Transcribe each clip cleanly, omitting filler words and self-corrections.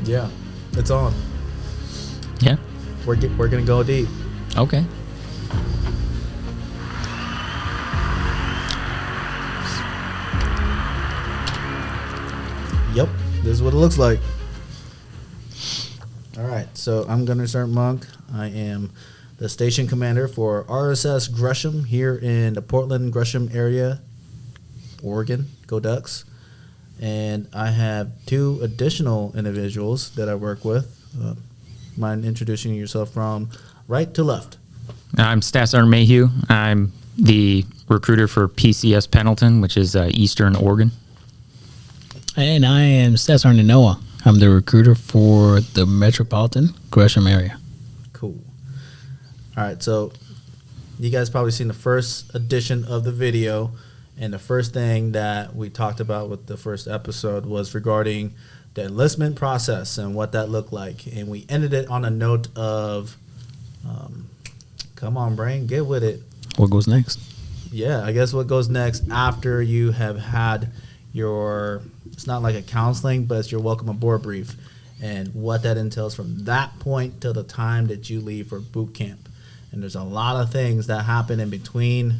Yeah, it's on. Yeah. We're gonna go deep. Okay. Yep, this is what it looks like. All right, so I'm GySgt Monk. I am the station commander for RSS Gresham here in the Portland Gresham area, Oregon. Go Ducks. And I have two additional individuals that I work with. Mind introducing yourself from right to left? I'm Staff Sergeant Maheux. I'm the recruiter for PCS Pendleton, which is Eastern Oregon. And I am Staff Sergeant Inoa. I'm the recruiter for the metropolitan Gresham area. Cool. All right, so you guys probably seen the first edition of the video, and the first thing that we talked about with the first episode was regarding the enlistment process and what that looked like. And we ended it on a note of, come on, brain, get with it. What goes next? Yeah, I guess what goes next after you have had your, it's not like a counseling, but it's your welcome aboard brief, and what that entails from that point till the time that you leave for boot camp. And there's a lot of things that happen in between,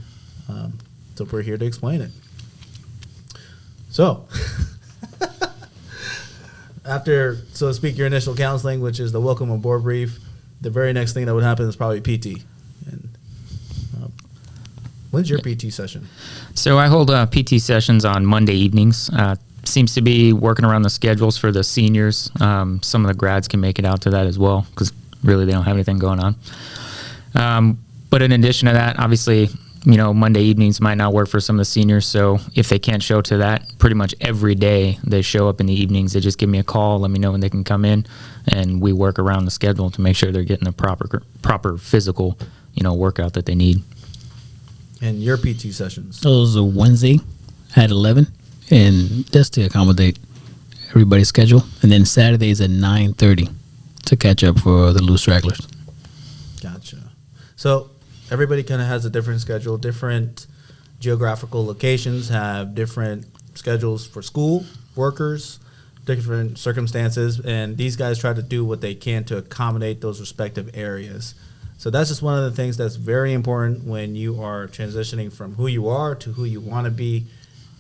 so we're here to explain it. So, after, so to speak, your initial counseling, which is the welcome aboard brief, the very next thing that would happen is probably PT. And when's your PT session? So I hold PT sessions on Monday evenings. Seems to be working around the schedules for the seniors. Some of the grads can make it out to that as well because really they don't have anything going on. But in addition to that, obviously, you know, Monday evenings might not work for some of the seniors. So if they can't show to that, pretty much every day they show up in the evenings. They just give me a call, let me know when they can come in, and we work around the schedule to make sure they're getting the proper physical, you know, workout that they need. And your PT sessions? Those are Wednesday at 11, and that's to accommodate everybody's schedule. And then Saturdays at 9:30 to catch up for the loose stragglers. Gotcha. So everybody kind of has a different schedule. Different geographical locations have different schedules for school, workers, different circumstances, and these guys try to do what they can to accommodate those respective areas. So that's just one of the things that's very important when you are transitioning from who you are to who you want to be,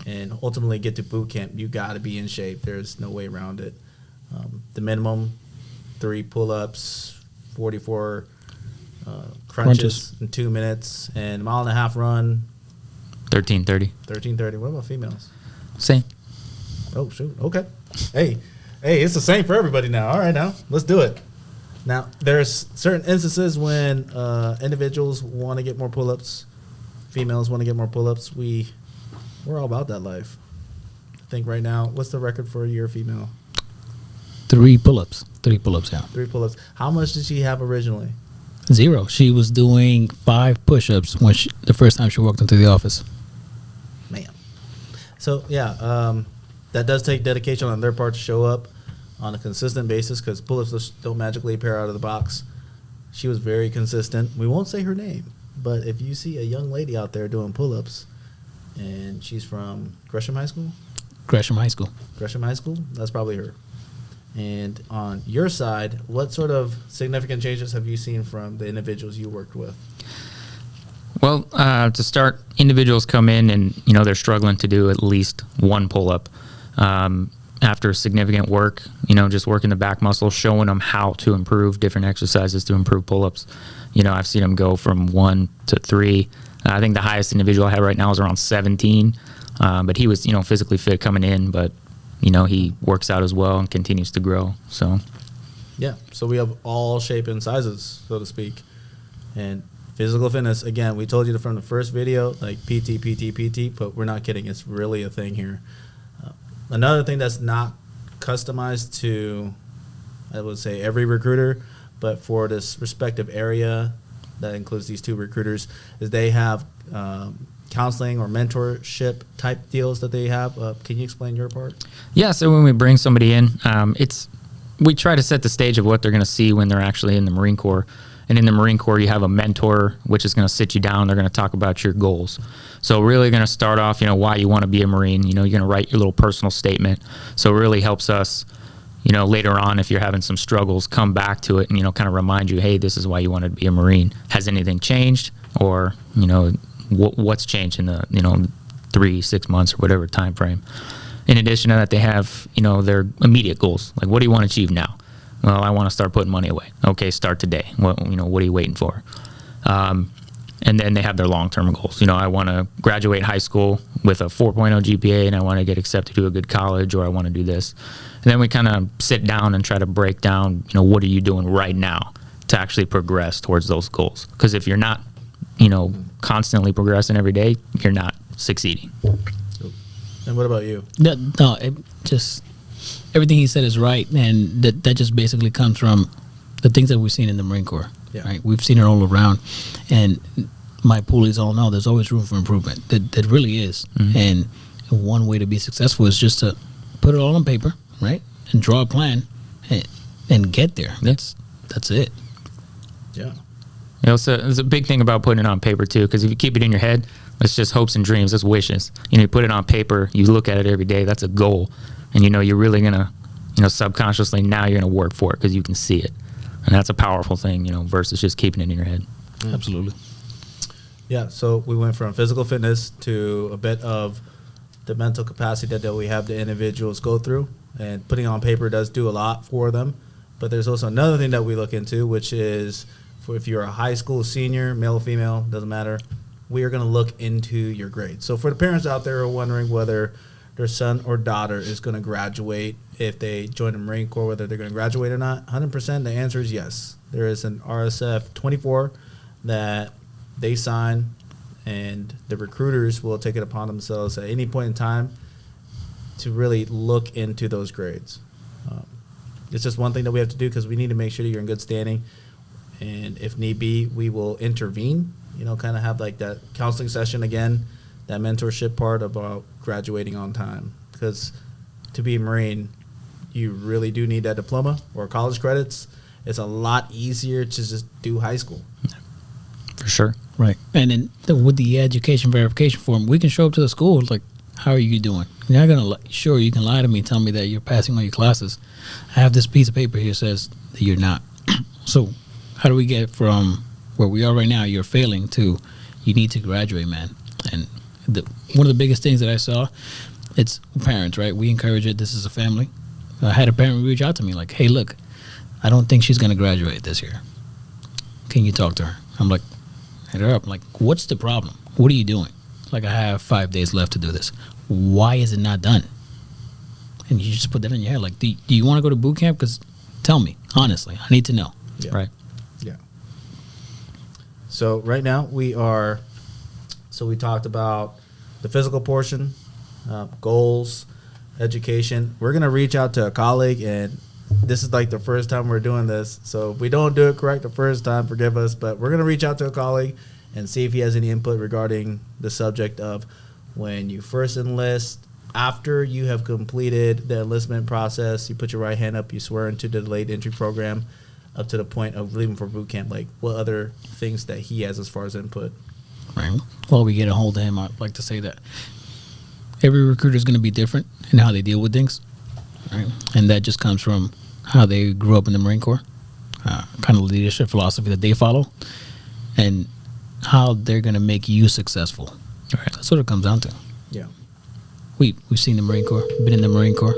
and ultimately get to boot camp. You got to be in shape. There's no way around it. The minimum, 3 pull-ups, 44 crunches in 2 minutes, and 1.5 mile run. 13:30. 13:30. What about females? Same. Oh, shoot. Okay. Hey, it's the same for everybody now. All right, now let's do it. Now, there's certain instances when individuals want to get more pull-ups, females want to get more pull-ups. We're all about that life. I think right now, what's the record for your female? 3 pull-ups. 3 pull-ups, yeah. 3 pull-ups. How much did she have originally? 0. She was doing 5 push-ups when the first time she walked into the office. Man. So, yeah, that does take dedication on their part to show up on a consistent basis, because pull-ups don't magically appear out of the box. She was very consistent. We won't say her name, but if you see a young lady out there doing pull-ups and she's from Gresham High School? Gresham High School. Gresham High School? That's probably her. And on your side, what sort of significant changes have you seen from the individuals you worked with? Well, to start, individuals come in and, you know, they're struggling to do at least 1 pull-up. After significant work, you know, just working the back muscle, showing them how to improve different exercises to improve pull-ups. You know, I've seen them go from 1 to 3. I think the highest individual I have right now is around 17. But he was, you know, physically fit coming in, but, you know, he works out as well and continues to grow. So, yeah, so we have all shape and sizes, so to speak. And physical fitness, again, we told you from the first video, like PT, but we're not kidding. It's really a thing here. Another thing that's not customized to, I would say, every recruiter, but for this respective area that includes these 2 recruiters, is they have counseling or mentorship type deals that they have. Can you explain your part? Yeah, so when we bring somebody in, we try to set the stage of what they're going to see when they're actually in the Marine Corps. And in the Marine Corps, you have a mentor, which is going to sit you down. They're going to talk about your goals. So really going to start off, you know, why you want to be a Marine. You know, you're going to write your little personal statement. So it really helps us, later on, if you're having some struggles, come back to it and, kind of remind you, hey, this is why you wanted to be a Marine. Has anything changed? Or, what's changed in the, 3-6 months or whatever time frame? In addition to that, they have, their immediate goals. Like, what do you want to achieve now? Well, I want to start putting money away. Okay, start today. What are you waiting for? And then they have their long-term goals. I want to graduate high school with a 4.0 GPA, and I want to get accepted to a good college, or I want to do this. And then we kind of sit down and try to break down, what are you doing right now to actually progress towards those goals? Because if you're not, constantly progressing every day, you're not succeeding. And what about you? No, it just everything he said is right, and that just basically comes from the things that we've seen in the Marine Corps. Yeah. Right, we've seen it all around, and my poolies all know there's always room for improvement. That really is, and one way to be successful is just to put it all on paper, right, and draw a plan, and get there. That's it. Yeah. So there's a big thing about putting it on paper too, because if you keep it in your head, it's just hopes and dreams, it's wishes. You put it on paper, you look at it every day, that's a goal, and you're really gonna, subconsciously now you're gonna work for it because you can see it, and that's a powerful thing, versus just keeping it in your head. Absolutely. Yeah, so we went from physical fitness to a bit of the mental capacity that we have the individuals go through, and putting on paper does do a lot for them. But there's also another thing that we look into, which is for if you're a high school senior, male or female, doesn't matter, we are going to look into your grades. So for the parents out there who are wondering whether their son or daughter is going to graduate if they join the Marine Corps, whether they're going to graduate or not, 100% the answer is yes. There is an RSF 24 that they sign, and the recruiters will take it upon themselves at any point in time to really look into those grades. It's just one thing that we have to do because we need to make sure that you're in good standing, and if need be, we will intervene, kind of have like that counseling session again, that mentorship part about graduating on time, because to be a Marine, you really do need that diploma or college credits. It's a lot easier to just do high school. For sure. Right. And then with the education verification form, we can show up to the school like, how are you doing? You're not going to, sure, you can lie to me, tell me that you're passing all your classes. I have this piece of paper here that says that you're not. So how do we get from where we are right now, you're failing, to you need to graduate, man? And one of the biggest things that I saw, it's parents, right? We encourage it. This is a family. I had a parent reach out to me like, hey, look, I don't think she's going to graduate this year. Can you talk to her? I'm like, hit her up. I'm like, what's the problem? What are you doing? Like, I have 5 days left to do this. Why is it not done? And you just put that in your head. Like, do you want to go to boot camp? Because tell me, honestly, I need to know. Yeah. Right. Yeah. So right now we talked about the physical portion, goals, education. We're going to reach out to a colleague, and this is like the first time we're doing this. So if we don't do it correct the first time, forgive us, but we're going to reach out to a colleague and see if he has any input regarding the subject of when you first enlist, after you have completed the enlistment process, you put your right hand up, you swear into the delayed entry program up to the point of leaving for boot camp. Like, what other things that he has as far as input? Right. While we get a hold of him, I'd like to say that every recruiter is going to be different in how they deal with things. Right. And that just comes from how they grew up in the Marine Corps, kind of leadership philosophy that they follow, and how they're going to make you successful. Right. That's what it comes down to. Yeah. We've seen the Marine Corps, been in the Marine Corps.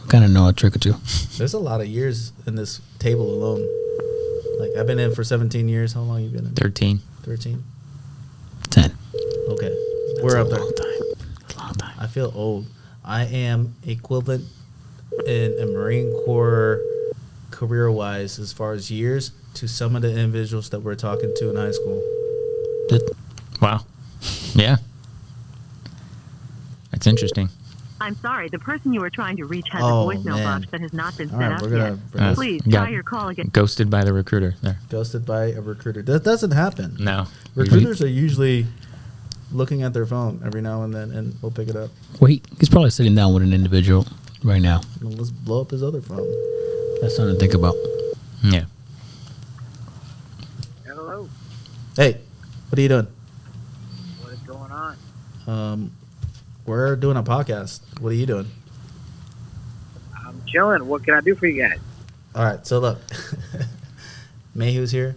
We kind of know a trick or two. There's a lot of years in this table alone. Like, I've been in for 17 years. How long you been in? 13. 13? 10. Okay. We're up there. Long time. That's a long time. I feel old. I am equivalent in a Marine Corps career-wise as far as years to some of the individuals that we're talking to in high school. Wow. Yeah. That's interesting. I'm sorry, the person you were trying to reach has Oh, a voicemail man. box that has not been All set right, up we're gonna yet. bring this- Please Got try your call again. Ghosted by the recruiter there. Ghosted by a recruiter. That doesn't happen. No. Recruiters are usually looking at their phone every now and then, and we'll pick it up. Well, he's probably sitting down with an individual right now. Well, let's blow up his other phone. That's something to think about. Yeah. Hello, Hey, what are you doing? what is going on? We're doing a podcast. What are you doing? I'm Chilling. What can I do for you guys? All right, so look, Maheu's here,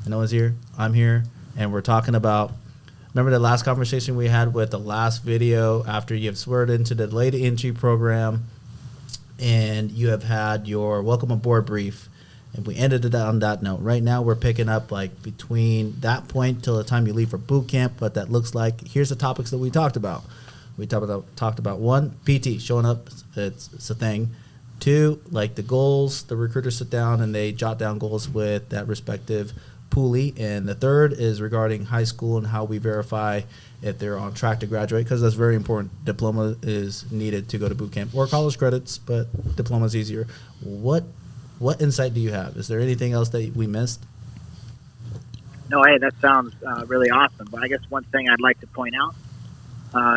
Inoa's here, I'm here, and we're talking about. Remember the last conversation we had with the last video after you have sweared into the delayed entry program, and you have had your welcome aboard brief, and we ended it on that note. Right now, we're picking up like between that point till the time you leave for boot camp. But that looks like here's the topics that we talked about. We talked about one, PT showing up. It's a thing. Two, like the goals, the recruiters sit down and they jot down goals with that respective poolee. And the third is regarding high school and how we verify if they're on track to graduate, because that's very important. Diploma is needed to go to boot camp or college credits, but diploma is easier. What insight do you have? Is there anything else that we missed? No, hey, that sounds really awesome. But I guess one thing I'd like to point out,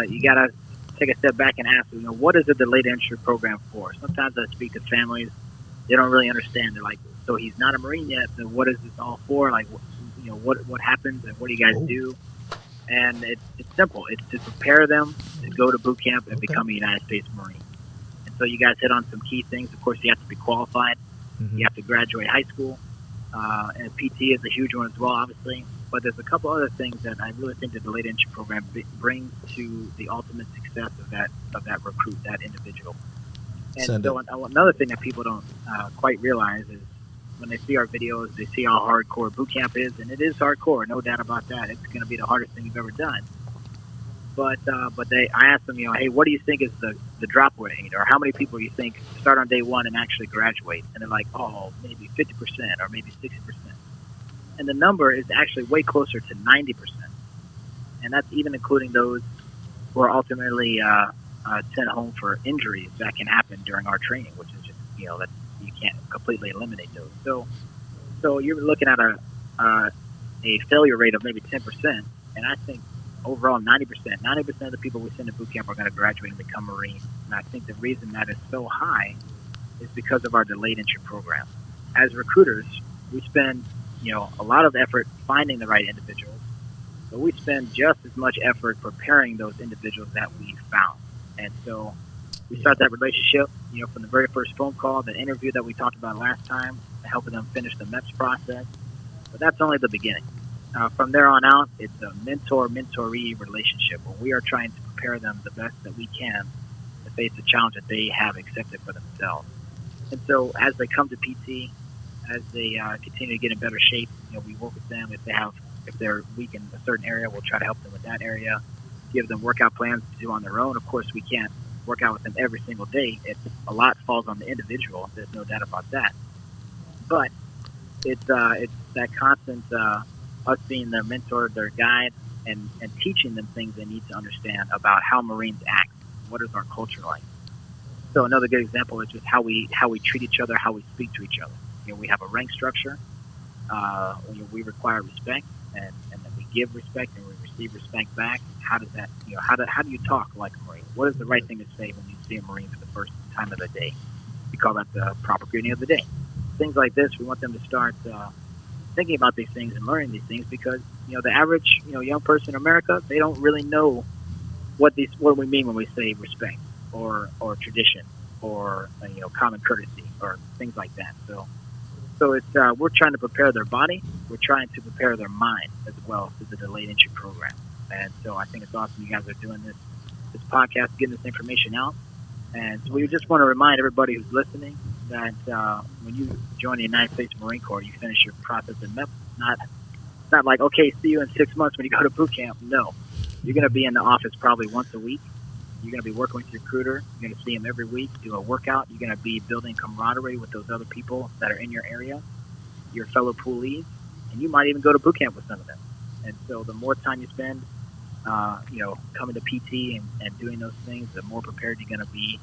you got to take a step back and ask, what is the delayed entry program for? Sometimes I speak to families, they don't really understand. They're like, so he's not a Marine yet, so what is this all for? Like, what happens and what do you guys do? And it's simple. It's to prepare them to go to boot camp and become a United States Marine. And so you guys hit on some key things. Of course, you have to be qualified. Mm-hmm. You have to graduate high school. And PT is a huge one as well, obviously. But there's a couple other things that I really think the delayed entry program brings to the ultimate success of that recruit, that individual. And so another thing that people don't quite realize is when they see our videos, they see how hardcore boot camp is, and it is hardcore, no doubt about that. It's going to be the hardest thing you've ever done. But I asked them, hey, what do you think is the drop rate, or how many people you think start on day one and actually graduate? And they're like, oh, maybe 50% or maybe 60%. And the number is actually way closer to 90%. And that's even including those who are ultimately sent home for injuries that can happen during our training, which is just, that you can't completely eliminate those. So you're looking at a failure rate of maybe 10%. And I think overall 90% of the people we send to boot camp are going to graduate and become Marines. And I think the reason that is so high is because of our delayed entry program. As recruiters, we spend a lot of effort finding the right individuals, but we spend just as much effort preparing those individuals that we found. And so we start that relationship, from the very first phone call, the interview that we talked about last time, helping them finish the MEPS process. But that's only the beginning. From there on out, it's a mentor-mentoree relationship where we are trying to prepare them the best that we can to face the challenge that they have accepted for themselves. And so as they come to PT, as they continue to get in better shape, we work with them. If they're weak in a certain area, we'll try to help them with that area, give them workout plans to do on their own. Of course, we can't work out with them every single day. A lot falls on the individual. There's no doubt about that. But it's that constant us being their mentor, their guide, and teaching them things they need to understand about how Marines act. What is our culture like? So another good example is just how we treat each other, how we speak to each other. We have a rank structure. We require respect, and then we give respect and we receive respect back. How does that? How do you talk like a Marine? What is the right thing to say when you see a Marine for the first time of the day? We call that the proper greeting of the day. Things like this, we want them to start thinking about these things and learning these things, because the average young person in America, they don't really know what we mean when we say respect or tradition or common courtesy or things like that. So it's we're trying to prepare their body. We're trying to prepare their mind as well through the delayed entry program. And so I think it's awesome you guys are doing this podcast, getting this information out. And so we just want to remind everybody who's listening that when you join the United States Marine Corps, you finish your process in MEPS. It's not like, okay, see you in 6 months when you go to boot camp. No. You're going to be in the office probably once a week. You're going to be working with your recruiter. You're going to see him every week, do a workout. You're going to be building camaraderie with those other people that are in your area, your fellow poolees, and you might even go to boot camp with some of them. And so the more time you spend, coming to PT and doing those things, the more prepared you're going to be,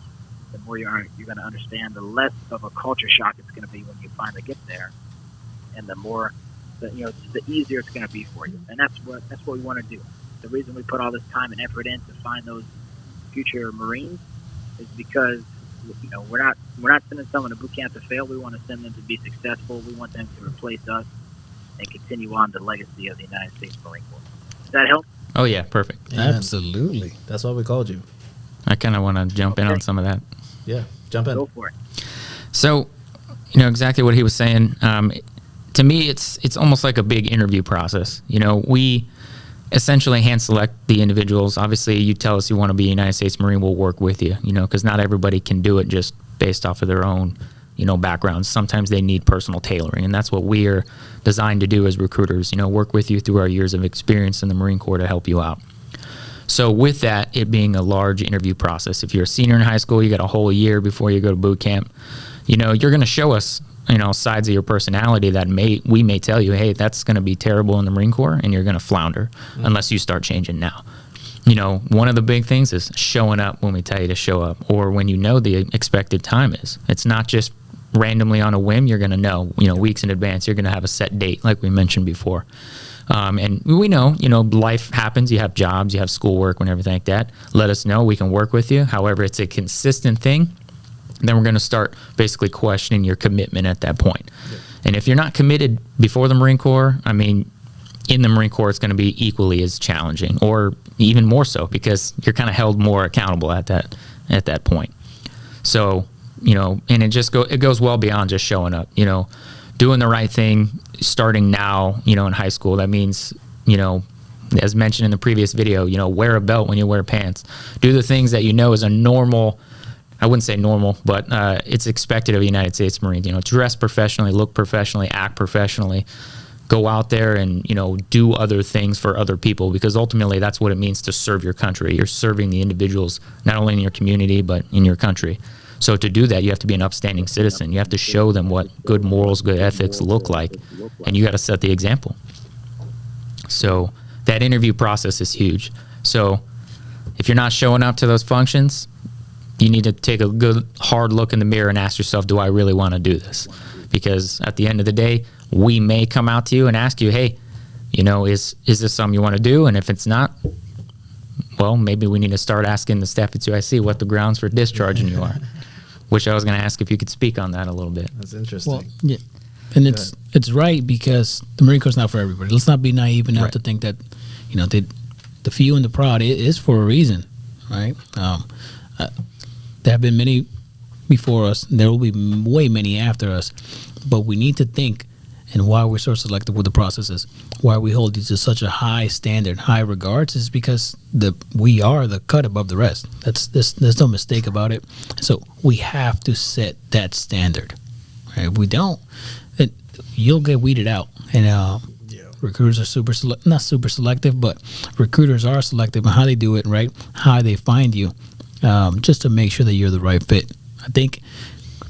the more you're going to understand, the less of a culture shock it's going to be when you finally get there, and the easier it's going to be for you. And that's what we want to do. The reason we put all this time and effort in to find those future Marines is because we're not sending someone to boot camp to fail. We want to send them to be successful. We want them to replace us and continue on the legacy of the United States Marine Corps. Does that help? Oh yeah, perfect. Amen. Absolutely. That's why we called you. I kind of want to jump in on some of that. Yeah, jump in. Go for it. So, exactly what he was saying. To me, it's almost like a big interview process. We essentially hand select the individuals. Obviously, you tell us you want to be a United States Marine, we'll work with you, because not everybody can do it just based off of their own, backgrounds. Sometimes they need personal tailoring, and that's what we are designed to do as recruiters, work with you through our years of experience in the Marine Corps to help you out. So with that, it being a large interview process, if you're a senior in high school, you got a whole year before you go to boot camp, you're going to show us sides of your personality that we may tell you, hey, that's going to be terrible in the Marine Corps, and you're going to flounder unless you start changing now. One of the big things is showing up when we tell you to show up, or when the expected time is. It's not just randomly on a whim. You're going to know, weeks in advance. You're going to have a set date, like we mentioned before. And we know, life happens. You have jobs, you have schoolwork, and everything like that. Let us know. We can work with you. However, it's a consistent thing. Then we're going to start basically questioning your commitment at that point. Yeah. And if you're not committed before the Marine Corps, in the Marine Corps, it's going to be equally as challenging, or even more so, because you're kind of held more accountable at that point. So, and it goes well beyond just showing up, doing the right thing, starting now, in high school. That means, as mentioned in the previous video, wear a belt when you wear pants. Do the things that is a normal, I wouldn't say normal, but it's expected of a United States Marine. Dress professionally, look professionally, act professionally, go out there and, do other things for other people, because ultimately that's what it means to serve your country. You're serving the individuals, not only in your community, but in your country. So to do that, you have to be an upstanding citizen. You have to show them what good morals, good ethics look like, and you got to set the example. So that interview process is huge. So if you're not showing up to those functions, you need to take a good hard look in the mirror and ask yourself, do I really want to do this? Because at the end of the day, we may come out to you and ask you, hey, is this something you want to do? And if it's not, well, maybe we need to start asking the staff at UIC what the grounds for discharging you are. Which I was going to ask if you could speak on that a little bit. That's interesting. Well, yeah. And it's right, because the Marine Corps is not for everybody. Let's not be naive enough to think that, the few and the proud is for a reason, right? There have been many before us, and there will be way many after us. But we need to think, and why we're so selective with the processes, why we hold these to such a high standard, high regards, is because we are the cut above the rest. There's no mistake about it. So we have to set that standard. Right? If we don't, you'll get weeded out. And recruiters are not super selective, but recruiters are selective in how they do it, right? How they find you, just to make sure that you're the right fit. I think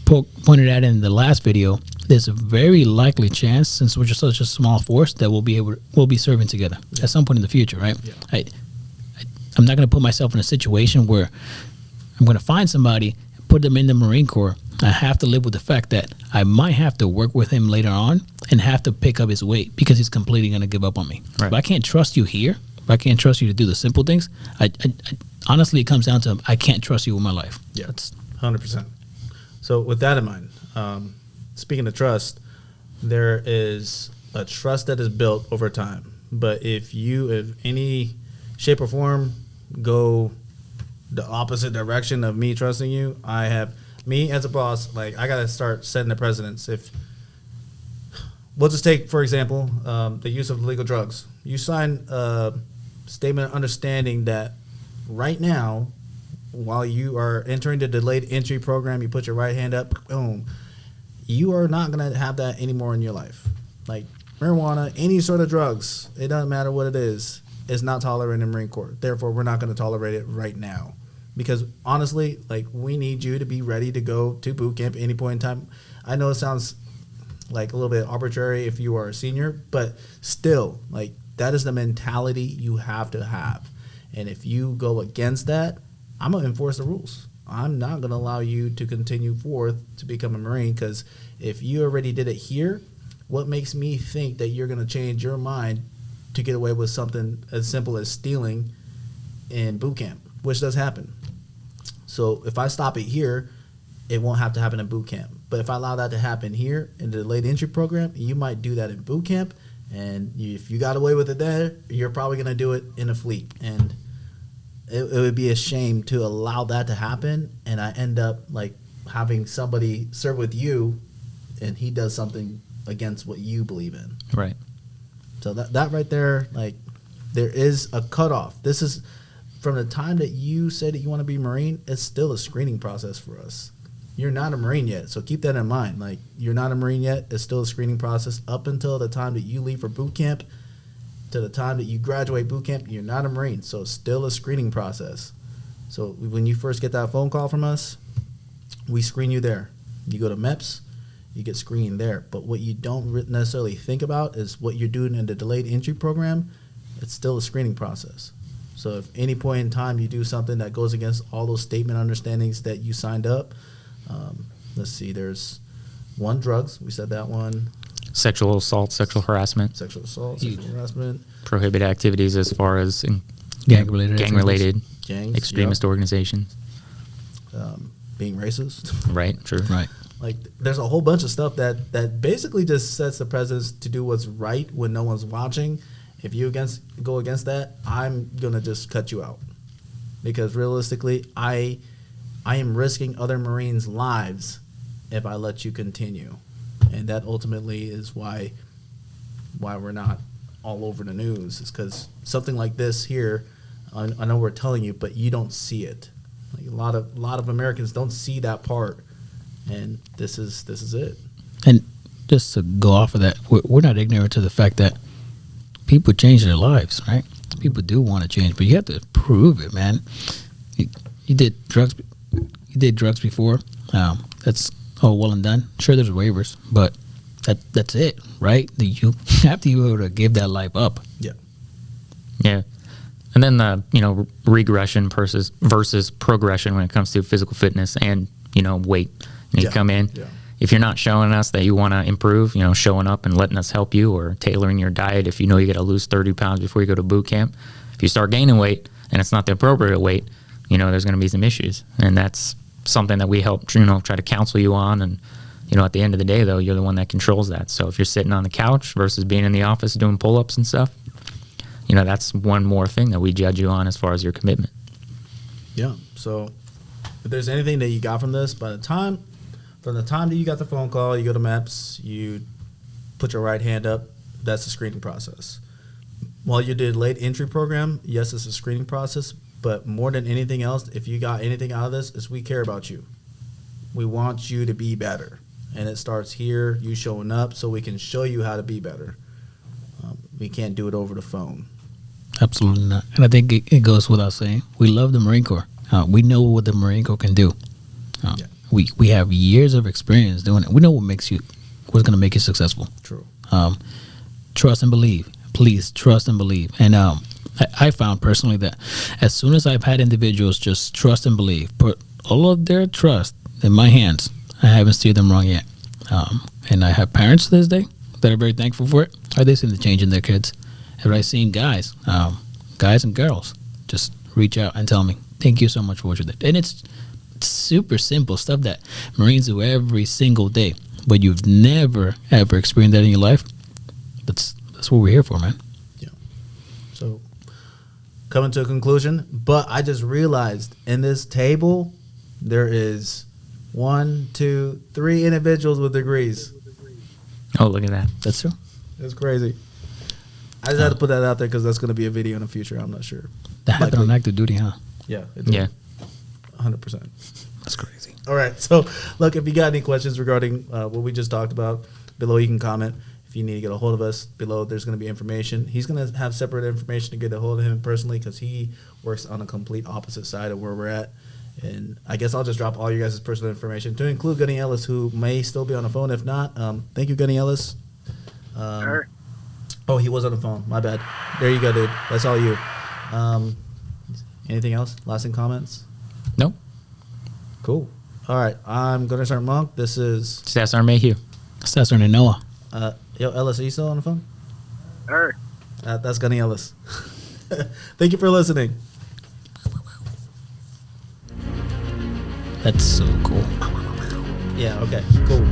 pointed out in the last video, there's a very likely chance, since we're just such a small force, that we'll be serving together at some point in the future, right? Yeah. I'm not going to put myself in a situation where I'm going to find somebody, put them in the Marine Corps. I have to live with the fact that I might have to work with him later on and have to pick up his weight because he's completely going to give up on me. Right. If I can't trust you here, if I can't trust you to do the simple things, I honestly, it comes down to I can't trust you with my life. Yeah, that's 100%. So with that in mind, speaking of trust, there is a trust that is built over time. But if any shape or form go the opposite direction of me trusting you, me as a boss, I got to start setting the precedence. If we'll just take, for example, the use of illegal drugs. You sign a statement of understanding that right now, while you are entering the delayed entry program, you put your right hand up, boom, you are not going to have that anymore in your life. Like marijuana, any sort of drugs, it doesn't matter what it is not tolerated in the Marine Corps. Therefore, we're not going to tolerate it right now. Because honestly, we need you to be ready to go to boot camp at any point in time. I know it sounds like a little bit arbitrary if you are a senior, but still, that is the mentality you have to have. And if you go against that, I'm going to enforce the rules. I'm not going to allow you to continue forth to become a Marine, because if you already did it here, what makes me think that you're going to change your mind to get away with something as simple as stealing in boot camp, which does happen. So if I stop it here, it won't have to happen in boot camp. But if I allow that to happen here in the delayed entry program, you might do that in boot camp. And if you got away with it there, you're probably going to do it in a fleet. And it would be a shame to allow that to happen, and I end up like having somebody serve with you, and he does something against what you believe in. Right. So that right there, like, there is a cutoff. This is from the time that you say that you want to be a Marine. It's still a screening process for us. You're not a Marine yet, so keep that in mind. Like, you're not a Marine yet. It's still a screening process up until the time that you leave for boot camp. To the time that you graduate boot camp, you're not a Marine, so it's still a screening process. So when you first get that phone call from us, we screen you there. You go to MEPS, you get screened there. But what you don't necessarily think about is what you're doing in the delayed entry program. It's still a screening process. So if any point in time you do something that goes against all those statement understandings that you signed up, let's see, there's one, drugs. We said that one. Sexual assault, sexual harassment. Sexual assault, sexual harassment. Prohibited activities as far as Gang-related Gangs, extremist organizations. being racist. Right, true. Right. Like, there's a whole bunch of stuff that basically just sets the precedence to do what's right when no one's watching. If you go against that, I'm gonna just cut you out, because realistically, I am risking other Marines' lives if I let you continue, and that ultimately is why we're not all over the news. Is because something like this here, I know we're telling you, but you don't see it. Like, a lot of Americans don't see that part, and this is it. And just to go off of that, we're not ignorant to the fact that people change their lives, right? People do want to change, but you have to prove it, man. You did drugs. You did drugs before. That's all well and done. Sure, there's waivers, but that's it, right? You have to be able to give that life up. Yeah. Yeah. And then the regression versus progression when it comes to physical fitness and weight. You come in. Yeah. If you're not showing us that you want to improve, showing up and letting us help you, or tailoring your diet. If you got to lose 30 pounds before you go to boot camp, if you start gaining weight and it's not the appropriate weight, there's going to be some issues, and that's something that we help try to counsel you on. And at the end of the day, though, you're the one that controls that. So if you're sitting on the couch versus being in the office doing pull-ups and stuff, that's one more thing that we judge you on as far as your commitment. Yeah. So if there's anything that you got from this, from the time that you got the phone call, you go to MEPS, you put your right hand up, that's the screening process. While you did late entry program, yes, it's a screening process, but more than anything else, if you got anything out of this, is we care about you. We want you to be better. And it starts here, you showing up, so we can show you how to be better. We can't do it over the phone. Absolutely not. And I think it goes without saying, we love the Marine Corps. We know what the Marine Corps can do. Yeah. We have years of experience doing it. We know what's going to make you successful. True. Trust and believe. Please trust and believe. And I found personally that as soon as I've had individuals just trust and believe, put all of their trust in my hands, I haven't steered them wrong yet. And I have parents to this day that are very thankful for it. They seen the change in their kids. And I've seen guys and girls just reach out and tell me, thank you so much for what you did. And it's super simple stuff that Marines do every single day, but you've never ever experienced that in your life. That's what we're here for, man. Yeah. So, coming to a conclusion, but I just realized in this table there is 1, 2, 3 individuals with degrees. Oh, look at that. That's true. That's crazy. I just had to put that out there because that's going to be a video in the future. I'm not sure. That happened on active duty, huh? Yeah. Yeah. 100%. That's crazy. All right. So, look, if you got any questions regarding what we just talked about, below you can comment. If you need to get a hold of us, below there's going to be information. He's going to have separate information to get a hold of him personally because he works on a complete opposite side of where we're at. And I guess I'll just drop all you guys' personal information to include GySgt Ellis, who may still be on the phone. If not, thank you, GySgt Ellis. Sure. Oh, he was on the phone. My bad. There you go, dude. That's all you. Anything else? Lasting comments? Nope. Cool. All right. I'm GySgt Monk. This is SSgt Maheux. SSgt Inoa. Yo, Ellis, are you still on the phone? Sure. That's GySgt Ellis. Thank you for listening. That's so cool. Yeah, okay, cool.